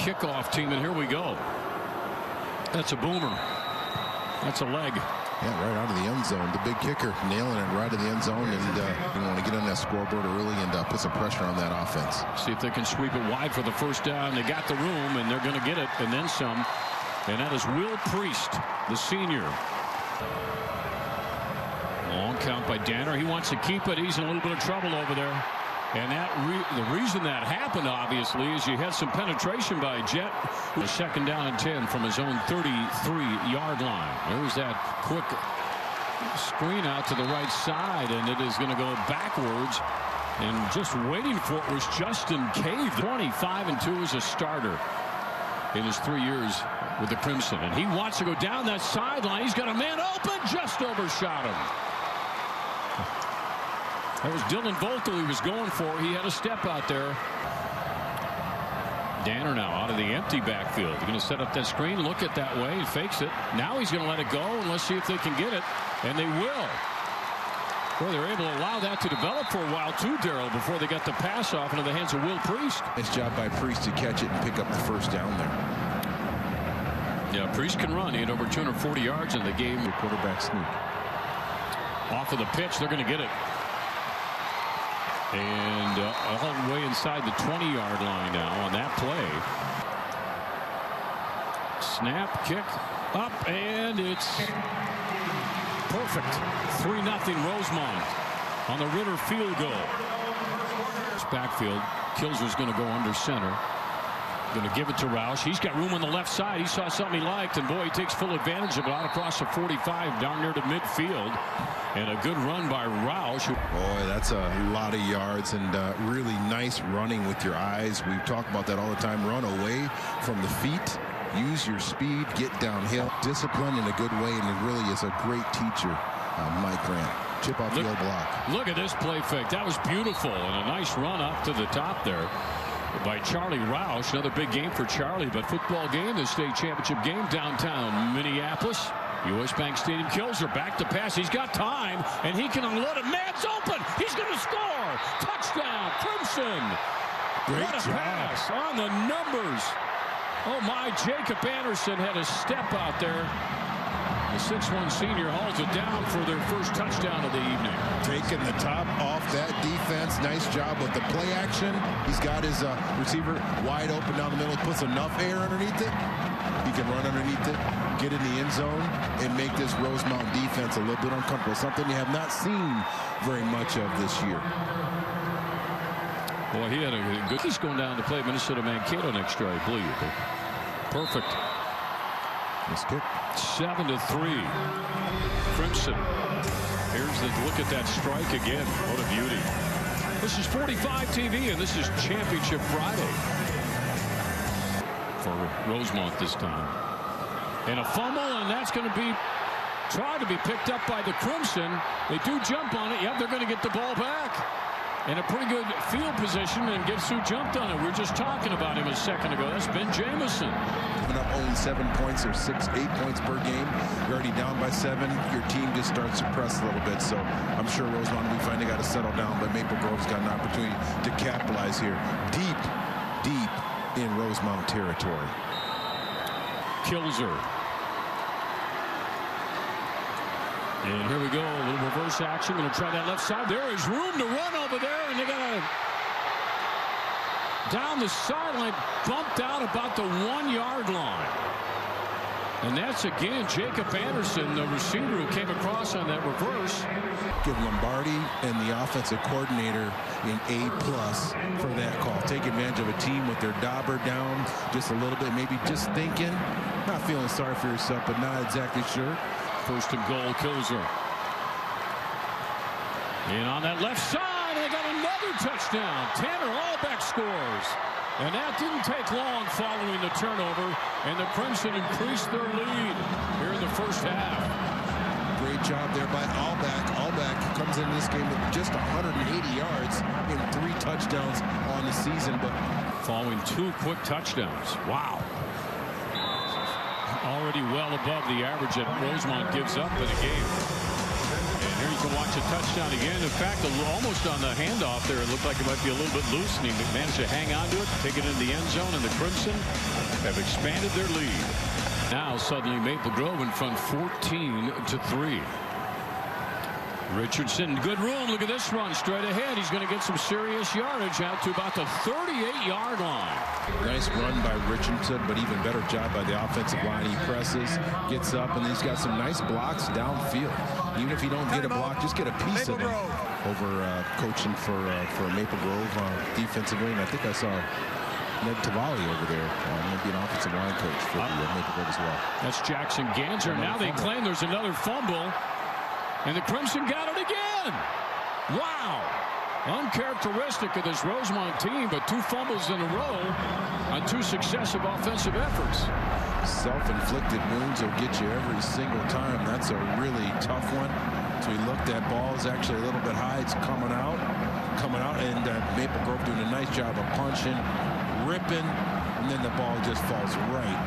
kickoff team, and here we go. That's a boomer. That's a leg. Yeah, right out of the end zone. The big kicker nailing it right in the end zone, and you want to get on that scoreboard early and put some pressure on that offense. See if they can sweep it wide for the first down. They got the room, and they're going to get it, and then some. And that is Will Priest, the senior. Long count by Danner. He wants to keep it. He's in a little bit of trouble over there. And the reason that happened, obviously, is you had some penetration by Jet. A second down and 10 from his own 33-yard line. There's that quick screen out to the right side, and it is going to go backwards. And just waiting for it was Justin Cave. 25-2 as a starter in his 3 years with the Crimson. And he wants to go down that sideline. He's got a man open, just overshot him. That was Dylan Volkel he was going for. He had a step out there. Danner now out of the empty backfield. He's going to set up that screen, look at that way, he fakes it. Now he's going to let it go, and let's see if they can get it. And they will. Boy, they're able to allow that to develop for a while too, Darrell, before they got the pass off into the hands of Will Priest. Nice job by Priest to catch it and pick up the first down there. Yeah, Priest can run. He had over 240 yards in the game. The quarterback sneak. Off of the pitch, they're going to get it. And all the way inside the 20-yard line now on that play. Snap, kick, up, and it's perfect. 3-0 Rosemount on the Ritter field goal. It's backfield. Kilser's going to go under center. Going to give it to Roush. He's got room on the left side. He saw something he liked, and boy, he takes full advantage of it out across the 45 down near to midfield. And a good run by Roush. Boy, that's a lot of yards, and really nice running with your eyes. We talk about that all the time. Run away from the feet. Use your speed. Get downhill. Discipline in a good way, and it really is a great teacher, Mike Grant. Chip off the old block. Look at this play fake. That was beautiful, and a nice run up to the top there by Charlie Roush. Another big game for Charlie, but football game, the state championship game downtown Minneapolis. U.S. Bank Stadium. Kilser back to pass. He's got time, and he can unload it. Man's open. He's going to score. Touchdown, Crimson. Great what a job. pass on the numbers. Oh, my. Jacob Anderson had a step out there. The 6'1" senior hauls it down for their first touchdown of the evening. Taking the top off that defense. Nice job with the play action. He's got his receiver wide open down the middle. Puts enough air underneath it. He can run underneath it, get in the end zone, and make this Rosemount defense a little bit uncomfortable. Something you have not seen very much of this year. Boy, he had a good. He's going down to play Minnesota Mankato next year, I believe. Perfect. Nice kick. 7-3. Crimson. Here's the look at that strike again. What a beauty. This is 45 TV, and this is Championship Friday for Rosemount this time. And a fumble, and that's going to be tried to be picked up by the Crimson. They do jump on it. Yep, they're going to get the ball back. In a pretty good field position, and Gibbs who jumped on it. We were just talking about him a second ago. That's Ben Jamison. Giving up only 7 points or 8 points per game. You're already down by 7. Your team just starts to press a little bit. So I'm sure Rosemount, we finally got to settle down, but Maple Grove's got an opportunity to capitalize here. Deep in Rosemount territory. Kilser. And here we go, a little reverse action. Going to try that left side. There is room to run over there, and they got to down the sideline, bumped out about the 1-yard line. And that's again Jacob Anderson, the receiver who came across on that reverse. Give Lombardi and the offensive coordinator an A+ for that call. Take advantage of a team with their dauber down just a little bit, maybe just thinking, not feeling sorry for yourself, but not exactly sure. First and goal, Kilser. And on that left side, they got another touchdown. Tanner Allbeck scores. And that didn't take long following the turnover, and the Crimson increased their lead here in the first half. Great job there by Allbeck. Allbeck comes in this game with just 180 yards and 3 touchdowns on the season, but following 2 quick touchdowns. Wow. Already well above the average that Rosemount gives up in a game. And Here you can watch a touchdown again. In fact, almost on the handoff there, it looked like it might be a little bit loose, and he managed to hang on to it, take it in the end zone, and the Crimson have expanded their lead. Now suddenly Maple Grove in front 14-3. Richardson, good room. Look at this run straight ahead. He's going to get some serious yardage out to about the 38-yard line. Nice run by Richardson, but even better job by the offensive line. He presses, gets up, and he's got some nice blocks downfield. Even if you don't get a block, just get a piece of it. Over coaching for Maple Grove defensively, and I think I saw Ned Tavalli over there. Might be an offensive line coach for Maple Grove as well. That's Jackson Ganser. Now they claim there's another fumble. And the Crimson got it again. Wow. Uncharacteristic of this Rosemount team, but 2 fumbles in a row on 2 successive offensive efforts. Self-inflicted wounds will get you every single time. That's a really tough one. So we looked at ball is actually a little bit high. It's coming out, and Maple Grove doing a nice job of punching, ripping, and then the ball just falls right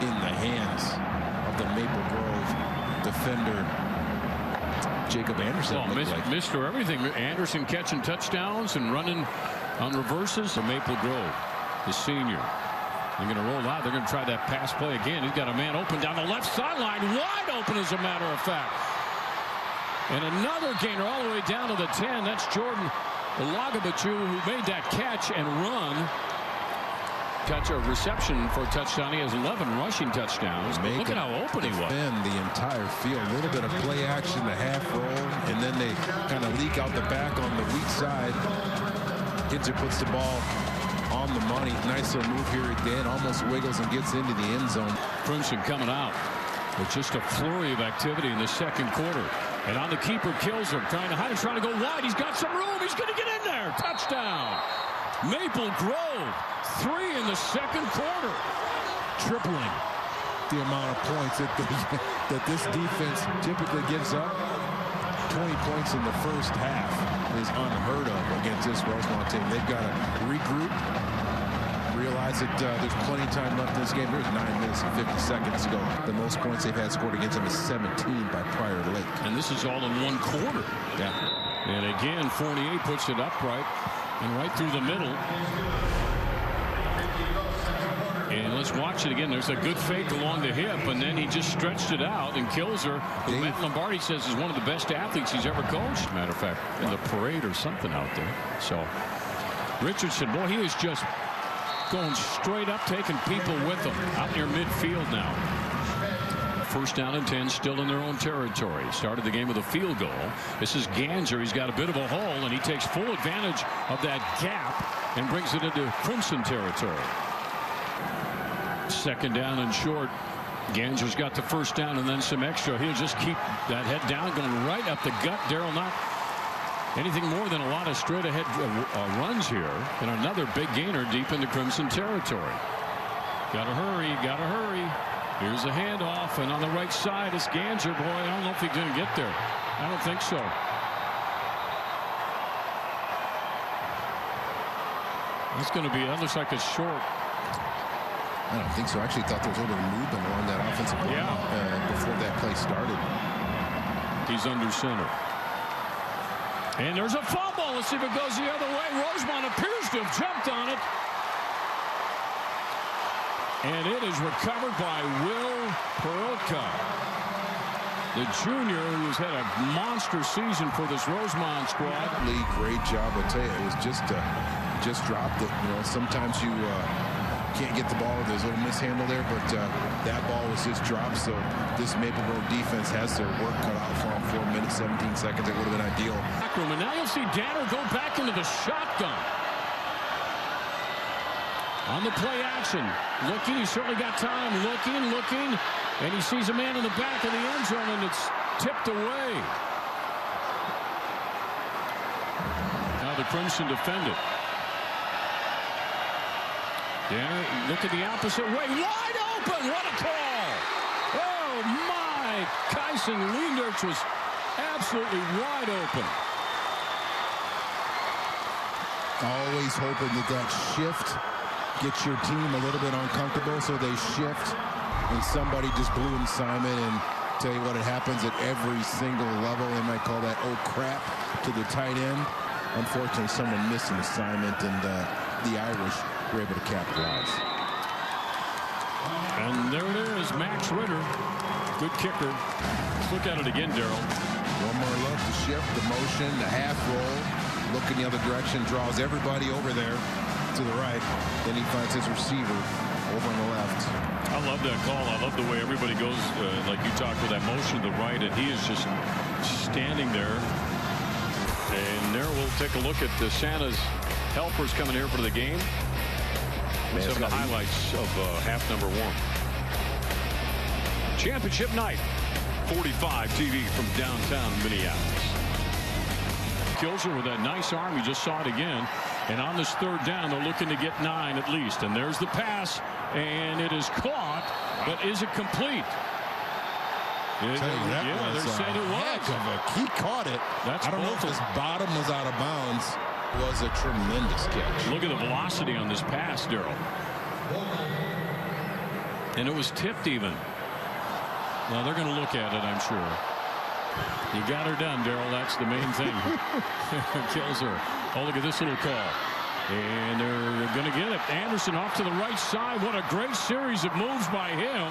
in the hands of the Maple Grove defender. Jacob Anderson. Mr. Everything. Anderson catching touchdowns and running on reverses. So Maple Grove, the senior. They're going to roll out. They're going to try that pass play again. He's got a man open down the left sideline. Wide open, as a matter of fact. And another gainer all the way down to the 10. That's Jordan Lagabachu, who made that catch and run. Catch a reception for a touchdown. He has 11 rushing touchdowns. But look at how open he was. Defend the entire field. A little bit of play action, the half roll, and then they kind of leak out the back on the weak side. Gidser puts the ball on the money. Nice little move here at Dan. Almost wiggles and gets into the end zone. Crimson coming out with just a flurry of activity in the second quarter. And on the keeper, Kilser trying to hide, trying to go wide. He's got some room. He's going to get in there. Touchdown. Maple Grove, 3 in the second quarter. Tripling the amount of points that this defense typically gives up. 20 points in the first half is unheard of against this Rosemount team. They've got to regroup, realize that there's plenty of time left in this game. There's 9 minutes and 50 seconds to go. The most points they've had scored against them is 17 by Prior Lake. And this is all in 1 quarter. Yeah. And again, Fournier puts it upright and right through the middle. And let's watch it again. There's a good fake along the hip, and then he just stretched it out. And Kilser, who Matt Lombardi says is one of the best athletes he's ever coached, matter of fact, in the parade or something out there. So Richardson, boy, he was just going straight up, taking people with him out near midfield now. First down and 10, still in their own territory. Started the game with a field goal. This is Ganser. He's got a bit of a hole, and he takes full advantage of that gap and brings it into Crimson territory. Second down and short. Ganser's got the first down and then some extra. He'll just keep that head down, going right up the gut. Darrell, not anything more than a lot of straight ahead runs here. And another big gainer deep into Crimson territory. Gotta hurry, gotta hurry. Here's a handoff, and on the right side it's Ganser. Boy, I don't know if he's going to get there. I don't think so. It's going to be, that looks like it's short. I don't think so. I actually thought there was a little bit of movement along that offensive line before that play started. He's under center. And there's a fumble. Let's see if it goes the other way. Rosemount appears to have jumped on it. And it is recovered by Will Perilka, the junior who's had a monster season for this Rosemount squad. Great job. I'll tell you, it was just dropped it. You know, sometimes you can't get the ball. There's a little mishandle there, but that ball was just dropped. So this Maple Grove defense has their work cut out for them. 4 minutes, 17 seconds. It would have been ideal. And now you'll see Danner go back into the shotgun. On the play action, looking, he's certainly got time, looking, and he sees a man in the back of the end zone, and it's tipped away. Now the Crimson defend it. Danner, look at the opposite way, wide open, what a call! Oh my, Kyson Leenderch was absolutely wide open. Always hoping that shift gets your team a little bit uncomfortable, so they shift, and somebody just blew an assignment, and tell you what, it happens at every single level. They might call that "oh crap" to the tight end. Unfortunately, someone missed an assignment, and the Irish were able to capitalize. And there it is, Max Ritter, good kicker. Let's look at it again, Darrell. One more look, the shift, the motion, the half roll. Look in the other direction, draws everybody over there to the right. Then he finds his receiver over on the left. I love that call. I love the way everybody goes, like you talked, with that motion to the right, and he is just standing there. And there we'll take a look at the Santa's helpers coming here for the game. Some of the highlights of half number 1. Championship night, 45 TV from downtown Minneapolis. Kilzer with that nice arm. You just saw it again. And on this third down, they're looking to get 9 at least. And there's the pass, and it is caught, but is it complete? They said it was. He caught it. I don't know if his bottom was out of bounds. It was a tremendous catch. Look at the velocity on this pass, Darrell. And it was tipped even. Now they're going to look at it, I'm sure. You got her done, Darrell. That's the main thing. Kills her. Oh, look at this little call. And they're going to get it. Anderson off to the right side. What a great series of moves by him.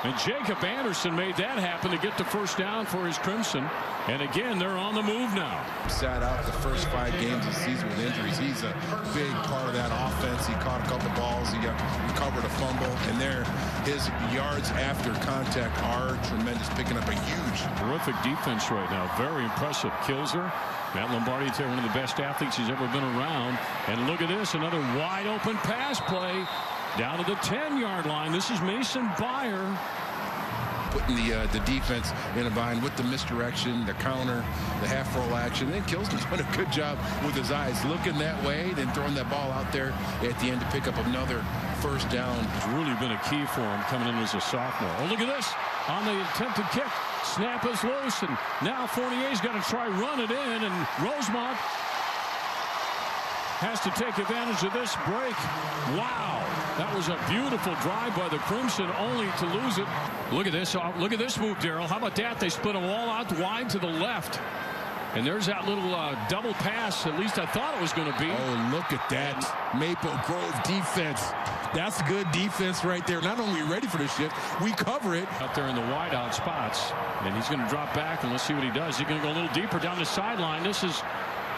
And Jacob Anderson made that happen to get the first down for his Crimson. And again, they're on the move now. Sat out the first 5 games of the season with injuries. He's a big part of that offense. He caught a couple balls. He recovered a fumble. And there, his yards after contact are tremendous, picking up a huge. Terrific defense right now. Very impressive. Kilzer. Matt Lombardi, one of the best athletes he's ever been around. And look at this, another wide open pass play down to the 10-yard line. This is Mason Byer. Putting the defense in a bind with the misdirection, the counter, the half roll action. Then Kilson's doing a good job with his eyes, looking that way, then throwing that ball out there at the end to pick up another first down. It's really been a key for him coming in as a sophomore. Oh, look at this on the attempted kick. Snap is loose, and now Fournier's got to try run it in, and Rosemount has to take advantage of this break. Wow, that was a beautiful drive by the Crimson, only to lose it. Look at this. Look at this move, Darrell. How about that? They split them all out wide to the left. And there's that little double pass. At least I thought it was going to be. Oh, look at that. Maple Grove defense. That's good defense right there. Not only ready for the shift, we cover it. Out there in the wide out spots. And he's going to drop back, and let's see what he does. He's going to go a little deeper down the sideline. This is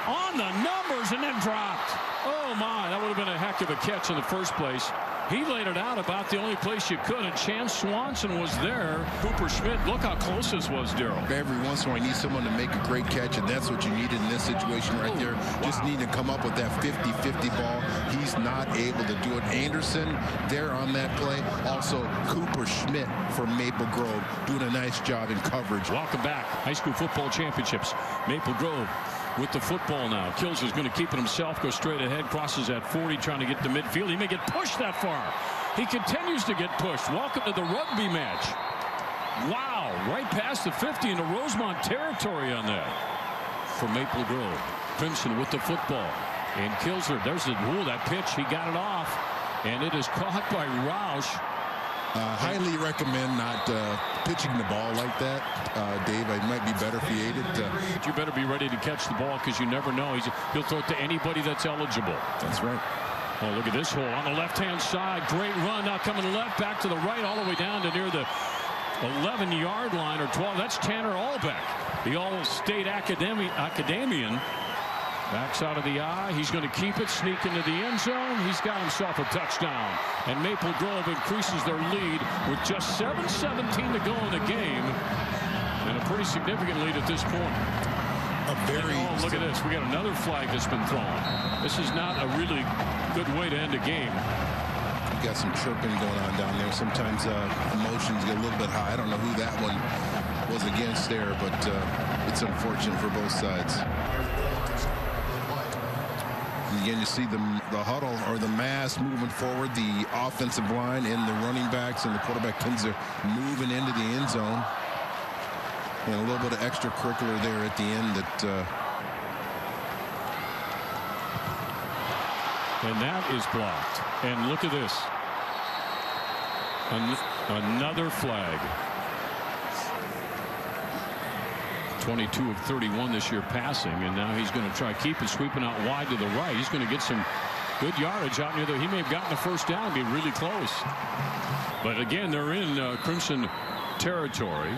on the numbers and then dropped. Oh, my. That would have been a heck of a catch in the first place. He laid it out about the only place you could, and Chance Swanson was there. Cooper Schmidt, look how close this was, Darrell. Every once in a while, you need someone to make a great catch, and that's what you needed in this situation right there. Wow. Just need to come up with that 50-50 ball. He's not able to do it. Anderson there on that play. Also, Cooper Schmidt from Maple Grove doing a nice job in coverage. Welcome back. High school football championships. Maple Grove with the football now. Kills is going to keep it himself, go straight ahead, crosses at 40, trying to get to midfield. He may get pushed that far. He continues to get pushed. Welcome to the rugby match. Wow, right past the 50 into Rosemount territory on that. For Maple Grove. Crimson with the football. And Kilzer, there's that pitch. He got it off. And it is caught by Roush. Highly recommend not pitching the ball like that, Dave. It might be better if you ate it. You better be ready to catch the ball, because you never know. He'll throw it to anybody that's eligible. That's right. Oh, look at this hole on the left-hand side. Great run. Now coming left, back to the right, all the way down to near the 11-yard line or 12. That's Tanner Albeck, the All-State Academian. Backs out of the eye. He's going to keep it, sneak into the end zone. He's got himself a touchdown. And Maple Grove increases their lead with just 7:17 to go in the game. And a pretty significant lead at this point. Look at this. We got another flag that's been thrown. This is not a really good way to end a game. We got some chirping going on down there. Sometimes emotions get a little bit high. I don't know who that one was against there, but it's unfortunate for both sides. Again, you see the huddle or the mass moving forward, the offensive line and the running backs and the quarterback Kinzer moving into the end zone. And a little bit of extracurricular there at the end that and that is blocked. And look at this. Another flag. 22 of 31 this year passing, and now he's going to try keep it, sweeping out wide to the right. He's going to get some good yardage out near there. He may have gotten the first down, be really close. But again, they're in Crimson territory.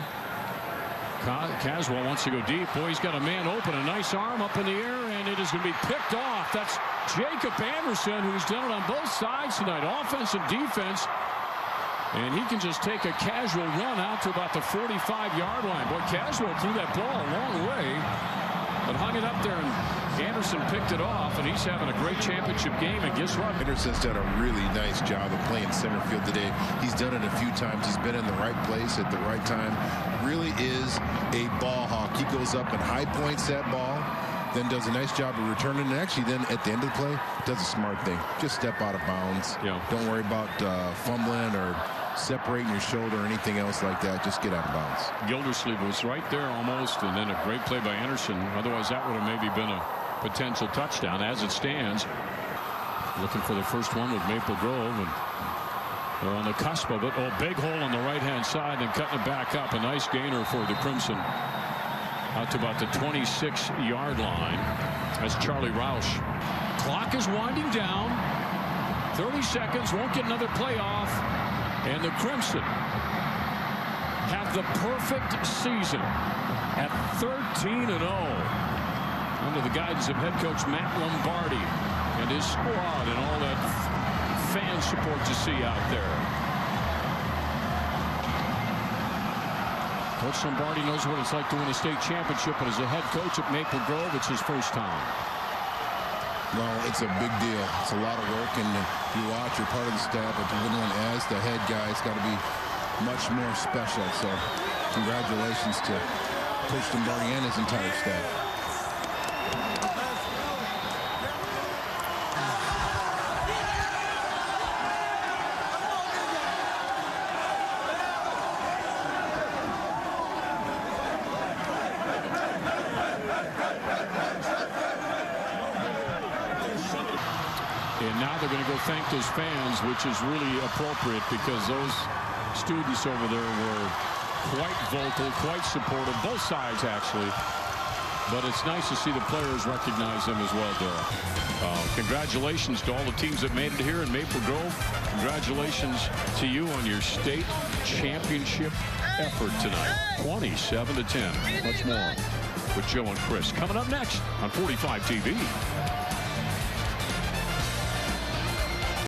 Caswell wants to go deep. Boy, he's got a man open, a nice arm up in the air, and it is going to be picked off. That's Jacob Anderson, who's done it on both sides tonight, offense and defense. And he can just take a casual run out to about the 45-yard line. Boy, Caswell threw that ball a long way, but hung it up there, and Anderson picked it off, and he's having a great championship game. And guess what? Anderson's done a really nice job of playing center field today. He's done it a few times. He's been in the right place at the right time. Really is a ball hawk. He goes up and high points that ball, then does a nice job of returning, and actually then at the end of the play does a smart thing. Just step out of bounds. Yeah. Don't worry about fumbling or separating your shoulder or anything else like that. Just get out of bounds. Gildersleeve was right there almost, and then a great play by Anderson. Otherwise, that would have maybe been a potential touchdown. As it stands, looking for the first one with Maple Grove, and they're on the cusp of it. Oh, big hole on the right-hand side, and cutting it back up. A nice gainer for the Crimson. Out to about the 26-yard line. That's Charlie Roush. Clock is winding down. 30 seconds. Won't get another play off. And the Crimson have the perfect season at 13-0 under the guidance of head coach Matt Lombardi and his squad and all that fan support you see out there. Coach Lombardi knows what it's like to win a state championship, but as a head coach at Maple Grove, it's his first time. Well, it's a big deal. It's a lot of work, and you watch, you're part of the staff, but to win one as the head guy, it's got to be much more special. So congratulations to Coach Lombardi and his entire staff. And now they're going to go thank those fans, which is really appropriate because those students over there were quite vocal, quite supportive, both sides actually. But it's nice to see the players recognize them as well, Darrell. Congratulations to all the teams that made it here in Maple Grove. Congratulations to you on your state championship effort tonight. 27-10. Much more with Joe and Chris coming up next on 45 TV.